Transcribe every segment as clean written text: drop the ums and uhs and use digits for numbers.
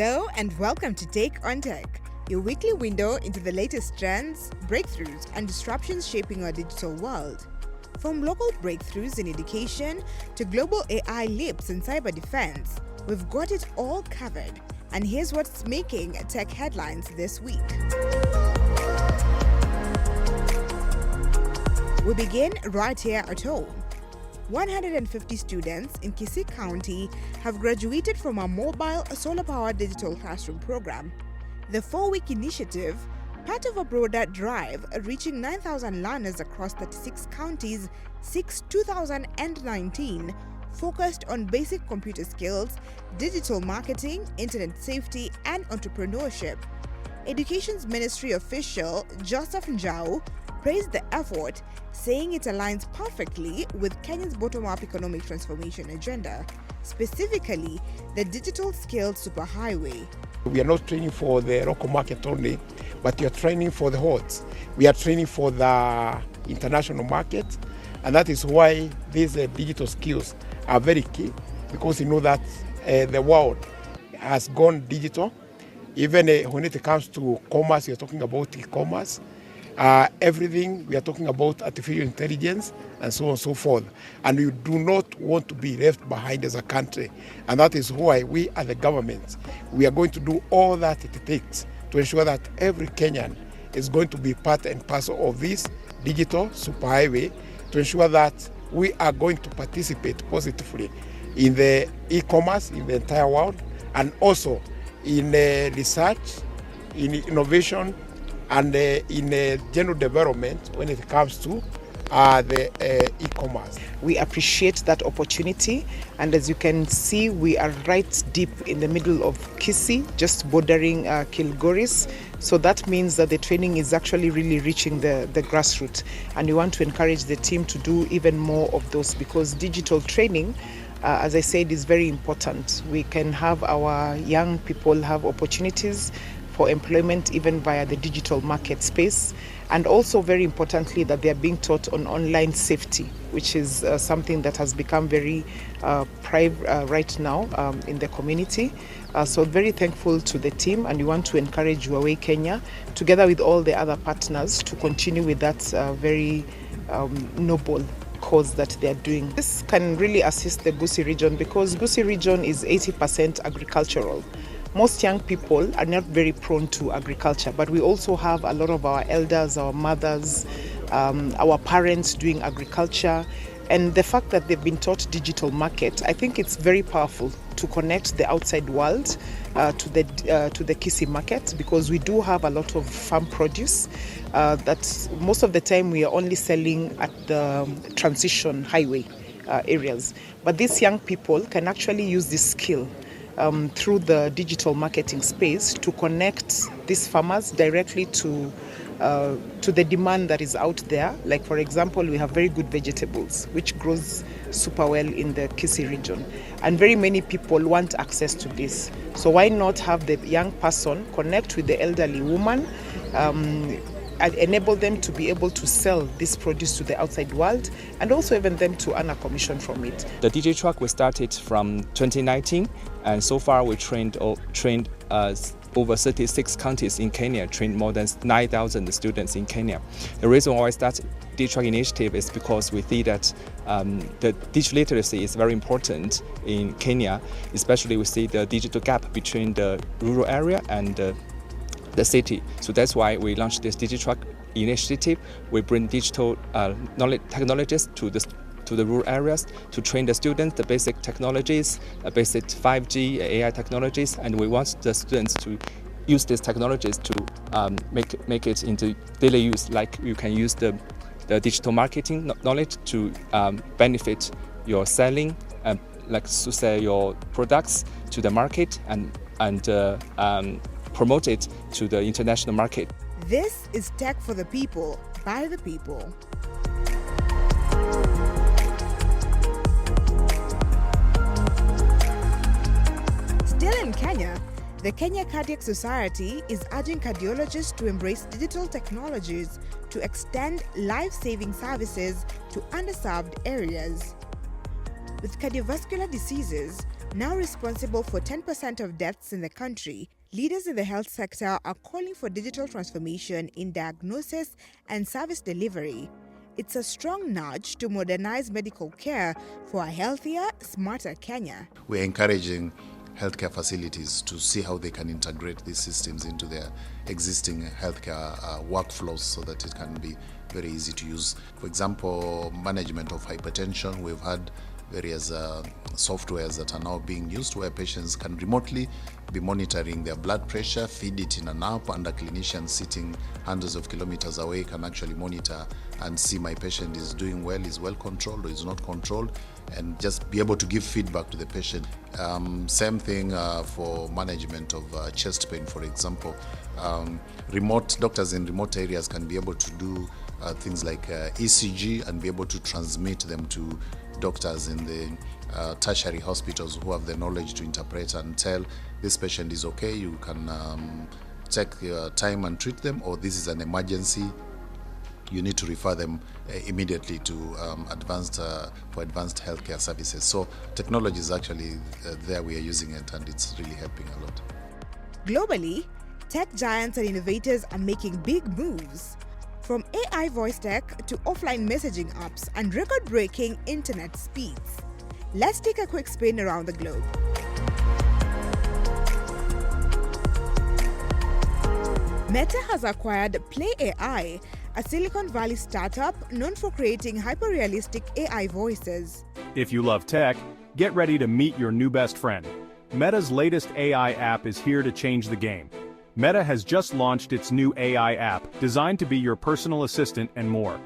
Hello and welcome to Take on Tech, your weekly window into the latest trends, breakthroughs, and disruptions shaping our digital world. From local breakthroughs in education to global AI leaps in cyber defense, we've got it all covered. And here's what's making tech headlines this week. We begin right here at home. 150 students in KBC County have graduated from our mobile solar-powered digital classroom program. The 4-week initiative, part of a broader drive reaching 9,000 learners across 36 counties since 2019, focused on basic computer skills, digital marketing, internet safety, and entrepreneurship. Education's Ministry official Joseph Njau praised the effort, saying it aligns perfectly with Kenya's bottom-up economic transformation agenda, specifically the digital skills superhighway. We are not training for the local market only, but we are training for the HOTS. We are training for the international market, and that is why these digital skills are very key, because you know that the world has gone digital. Even when it comes to commerce, we are talking about e-commerce. Everything, we are talking about artificial intelligence and so on and so forth. And we do not want to be left behind as a country. And that is why we as the government, we are going to do all that it takes to ensure that every Kenyan is going to be part and parcel of this digital superhighway, to ensure that we are going to participate positively in the e-commerce in the entire world, and also in research, in innovation, and in general development when it comes to the e-commerce. We appreciate that opportunity, and as you can see, we are right deep in the middle of KBC, just bordering Kilgoris. So that means that the training is actually really reaching the grassroots, and we want to encourage the team to do even more of those, because digital training, as I said, is very important. We can have our young people have opportunities for employment even via the digital market space, and also very importantly that they are being taught on online safety, which is something that has become very private right now in the community. So very thankful to the team, and we want to encourage Huawei Kenya, together with all the other partners, to continue with that very noble cause that they are doing. This can really assist the Gusii region, because Gusii region is 80% agricultural. Most young people are not very prone to agriculture, but we also have a lot of our elders, our mothers, our parents doing agriculture. And the fact that they've been taught digital market, I think it's very powerful to connect the outside world to the KBC market, because we do have a lot of farm produce that most of the time we are only selling at the transition highway areas. But these young people can actually use this skill through the digital marketing space to connect these farmers directly to the demand that is out there. Like, for example, we have very good vegetables, which grows super well in the KBC region. And very many people want access to this. So why not have the young person connect with the elderly woman, and enable them to be able to sell this produce to the outside world, and also even them to earn a commission from it. The DJ truck we started from 2019, and so far we trained over 36 counties in Kenya, trained more than 9,000 students in Kenya. The reason why I started DJ truck initiative is because we see that the digital literacy is very important in Kenya, especially we see the digital gap between the rural area and the city. So that's why we launched this DigiTruck initiative. We bring digital technologies to the rural areas to train the students the basic technologies, basic 5G, AI technologies, and we want the students to use these technologies to make it into daily use. Like you can use the digital marketing knowledge to benefit your selling, like to sell your products to the market and promote it to the international market. This is Tech for the People, by the people. Still in Kenya, the Kenya Cardiac Society is urging cardiologists to embrace digital technologies to extend life-saving services to underserved areas. With cardiovascular diseases, Now responsible for 10% of deaths in the country, leaders in the health sector are calling for digital transformation in diagnosis and service delivery. It's a strong nudge to modernize medical care for a healthier, smarter Kenya. We're encouraging healthcare facilities to see how they can integrate these systems into their existing healthcare workflows so that it can be very easy to use. For example, management of hypertension, we've had various softwares that are now being used where patients can remotely be monitoring their blood pressure, feed it in an app, and a clinician sitting hundreds of kilometers away can actually monitor and see my patient is doing well, is well controlled or is not controlled, and just be able to give feedback to the patient. Same thing for management of chest pain, for example. Remote doctors in remote areas can be able to do things like ECG and be able to transmit them to doctors in the tertiary hospitals who have the knowledge to interpret and tell this patient is okay, you can take your time and treat them, or this is an emergency, you need to refer them immediately to advanced healthcare services. So technology is actually there, we are using it, and it's really helping a lot. Globally, tech giants and innovators are making big moves. From AI voice tech to offline messaging apps and record-breaking internet speeds. Let's take a quick spin around the globe. Meta has acquired Play AI, a Silicon Valley startup known for creating hyper-realistic AI voices. If you love tech, get ready to meet your new best friend. Meta's latest AI app is here to change the game. Meta has just launched its new AI app, designed to be your personal assistant and more.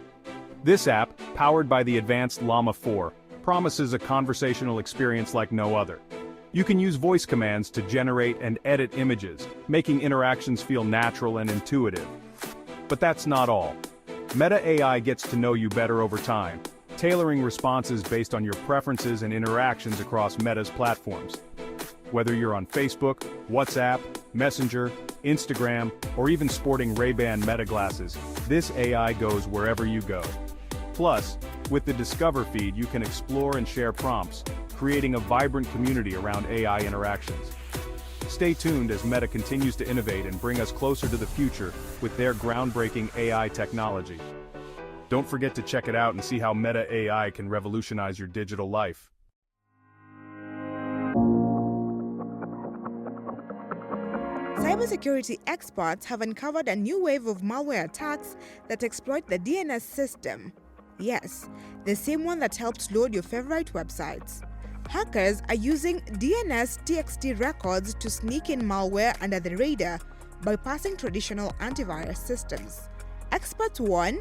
This app, powered by the advanced Llama 4, promises a conversational experience like no other. You can use voice commands to generate and edit images, making interactions feel natural and intuitive. But that's not all. Meta AI gets to know you better over time, tailoring responses based on your preferences and interactions across Meta's platforms. Whether you're on Facebook, WhatsApp, Messenger, Instagram, or even sporting Ray-Ban Meta glasses, this AI goes wherever you go. Plus, with the Discover feed, you can explore and share prompts, creating a vibrant community around AI interactions. Stay tuned as Meta continues to innovate and bring us closer to the future with their groundbreaking AI technology. Don't forget to check it out and see how Meta AI can revolutionize your digital life. Cybersecurity experts have uncovered a new wave of malware attacks that exploit the DNS system. Yes, the same one that helps load your favorite websites. Hackers are using DNS TXT records to sneak in malware under the radar, bypassing traditional antivirus systems. Experts warn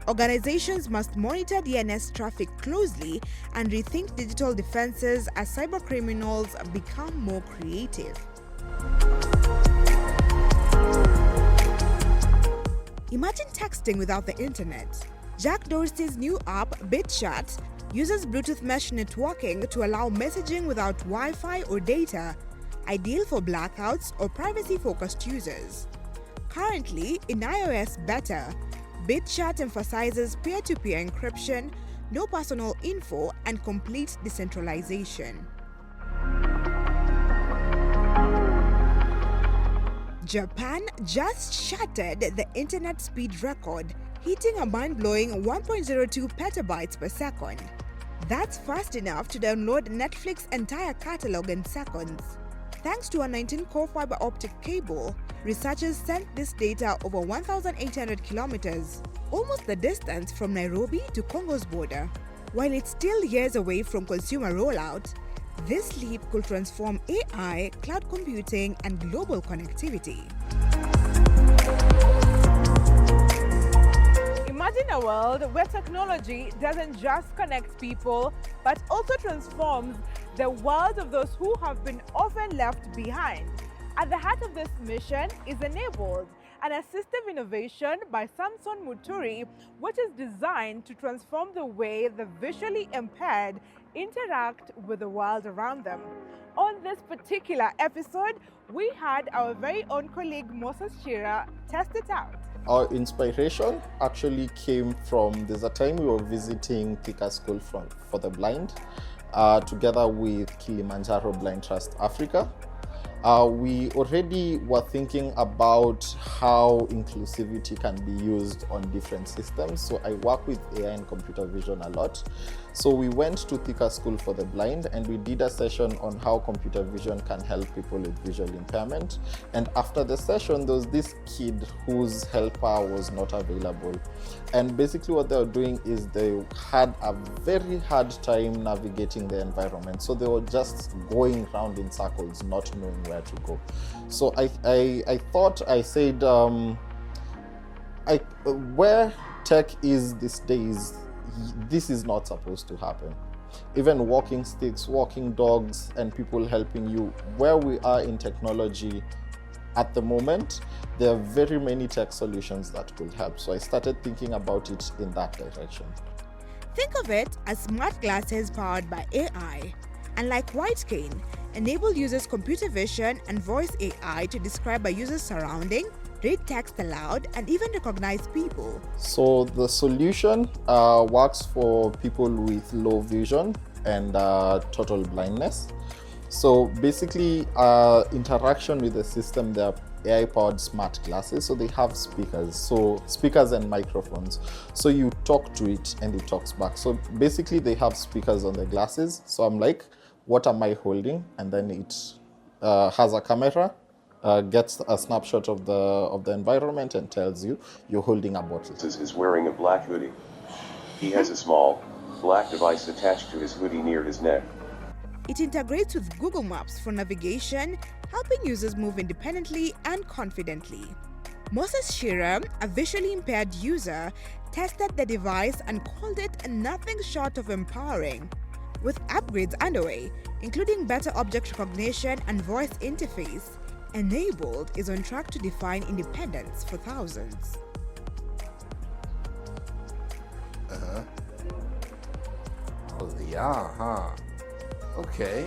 organizations must monitor DNS traffic closely and rethink digital defenses as cybercriminals become more creative. Imagine texting without the internet. Jack Dorsey's new app, BitChat, uses Bluetooth mesh networking to allow messaging without Wi-Fi or data, ideal for blackouts or privacy-focused users. Currently, in iOS beta, BitChat emphasizes peer-to-peer encryption, no personal info, and complete decentralization. Japan just shattered the internet speed record, hitting a mind-blowing 1.02 petabytes per second. That's fast enough to download Netflix's entire catalog in seconds. Thanks to a 19-core fiber optic cable, researchers sent this data over 1,800 kilometers, almost the distance from Nairobi to Congo's border. While it's still years away from consumer rollout, this leap could transform AI, cloud computing, and global connectivity. Imagine a world where technology doesn't just connect people, but also transforms the world of those who have been often left behind. At the heart of this mission is Enabled, an assistive innovation by Samson Moturi, which is designed to transform the way the visually impaired interact with the world around them. On this particular episode, we had our very own colleague Moses Chira test it out. Our inspiration actually came from, there's a time we were visiting Thika School for the Blind, together with Kilimanjaro Blind Trust Africa. We already were thinking about how inclusivity can be used on different systems. So I work with AI and computer vision a lot. So we went to Thika School for the Blind and we did a session on how computer vision can help people with visual impairment. And after the session, there was this kid whose helper was not available. And basically what they were doing is they had a very hard time navigating the environment. So they were just going around in circles, not knowing where to go. So I said, where tech is these days, this is not supposed to happen. Even walking sticks, walking dogs, and people helping you, where we are in technology at the moment, there are very many tech solutions that will help. So I started thinking about it in that direction. Think of it as smart glasses powered by AI. And like White Cane, enable users' computer vision and voice AI to describe a user's surrounding, read text aloud, and even recognize people. So the solution works for people with low vision and total blindness. So basically, interaction with the system, they're AI-powered smart glasses, so they have speakers and microphones. So you talk to it and it talks back. So basically, they have speakers on the glasses. So I'm like, what am I holding? And then it has a camera, gets a snapshot of the environment and tells you you're holding a bottle. Is wearing a black hoodie. He has a small black device attached to his hoodie near his neck. It integrates with Google Maps for navigation, helping users move independently and confidently. Moses Chira, a visually impaired user, tested the device and called it nothing short of empowering. With upgrades underway, including better object recognition and voice interface, Enabled is on track to define independence for thousands. Oh, yeah, huh? Okay.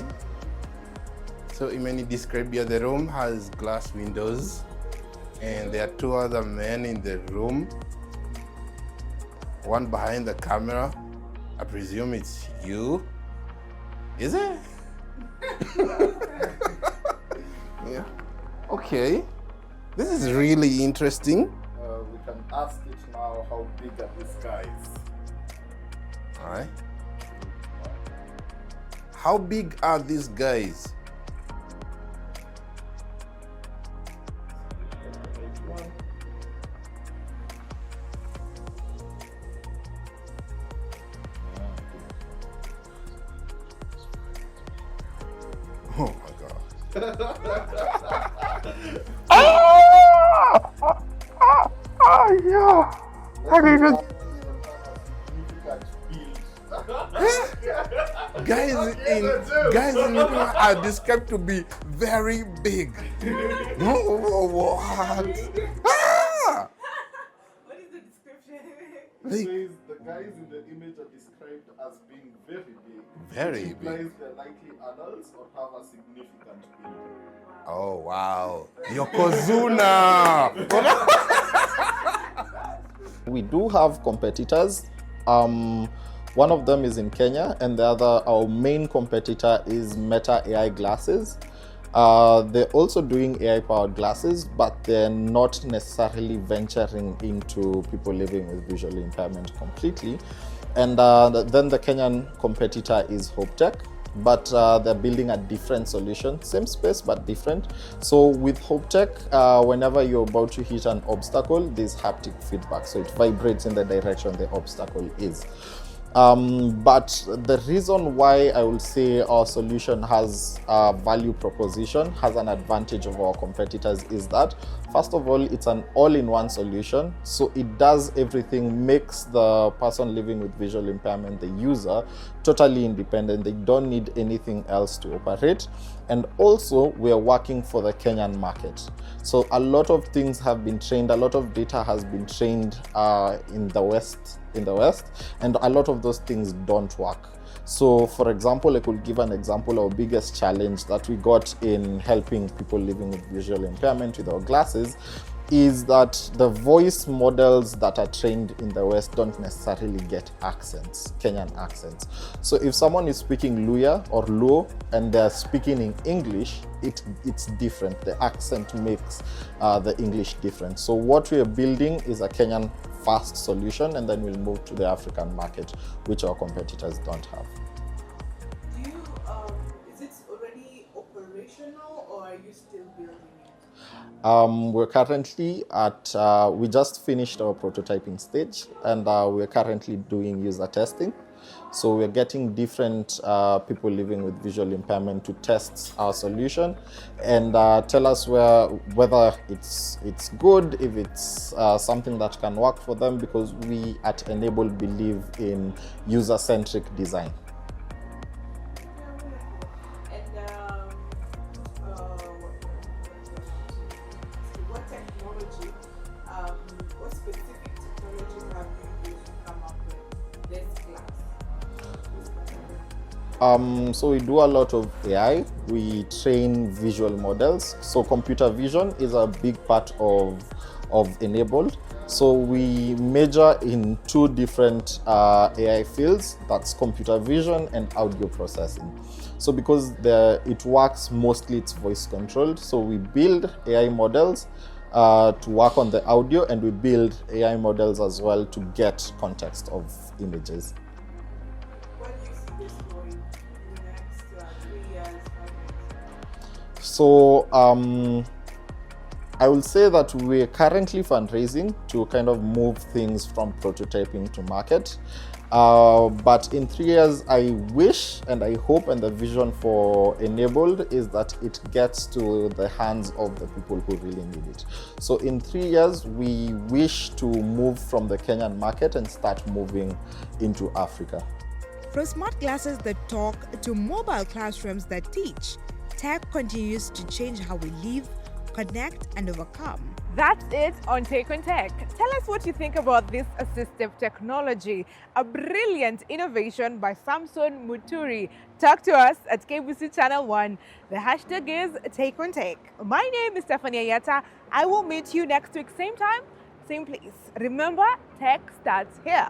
So Imani described here the room has glass windows and there are two other men in the room. One behind the camera. I presume it's you. Is it? Yeah. Okay. This is really interesting. We can ask it now, how big are these guys? All right. How big are these guys? Oh my God. Yeah. I didn't even. Guys in are described to be very big. What? Ah! What is the description? It says the guys in the image are described as being very big. Very Which implies big. they're likely adults or have a significant build. Oh wow. Yokozuna. We do have competitors. One of them is in Kenya, and the other, our main competitor, is Meta AI glasses. They're also doing AI-powered glasses, but they're not necessarily venturing into people living with visual impairment completely. And then the Kenyan competitor is HopeTech, but they're building a different solution, same space but different. So with HopeTech, whenever you're about to hit an obstacle, there's haptic feedback, so it vibrates in the direction the obstacle is. But the reason why I will say our solution has a value proposition, has an advantage of our competitors, is that first of all, it's an all-in-one solution. So it does everything, makes the person living with visual impairment, the user, totally independent. They don't need anything else to operate. And also, we're working for the Kenyan market. So a lot of things have been trained, a lot of data has been trained in the West, and a lot of those things don't work. So for example, I could give an example. Our biggest challenge that we got in helping people living with visual impairment with our glasses is that the voice models that are trained in the West don't necessarily get accents, Kenyan accents. So if someone is speaking Luya or Luo and they're speaking in English, it's different. The accent makes the English different. So what we are building is a Kenyan fast solution, and then we'll move to the African market, which our competitors don't have. Is it already operational, or are you still building it? We're currently at, we just finished our prototyping stage, and we're currently doing user testing. So we're getting different people living with visual impairment to test our solution and tell us whether it's good, if it's something that can work for them, because we at Enable believe in user-centric design. What specific technologies have you used to come up with this class? So we do a lot of AI. We train visual models. So computer vision is a big part of Enabled. So we major in two different AI fields. That's computer vision and audio processing. So because it works mostly, it's voice controlled. So we build AI models to work on the audio, and we build AI models as well to get context of images. Where do you see this going in the next 3 years, 5 years? So I will say that we're currently fundraising to kind of move things from prototyping to market. But in 3 years, I wish and I hope, and the vision for Enabled is that it gets to the hands of the people who really need it. So in 3 years, we wish to move from the Kenyan market and start moving into Africa. From smart glasses that talk to mobile classrooms that teach, tech continues to change how we live, connect, and overcome. That's it on Take on Tech. Tell us what you think about this assistive technology, a brilliant innovation by Samson Moturi. Talk to us at KBC Channel 1. The hashtag is Take on Tech. My name is Stephanie Ayata. I will meet you next week, same time, same place. Remember, tech starts here.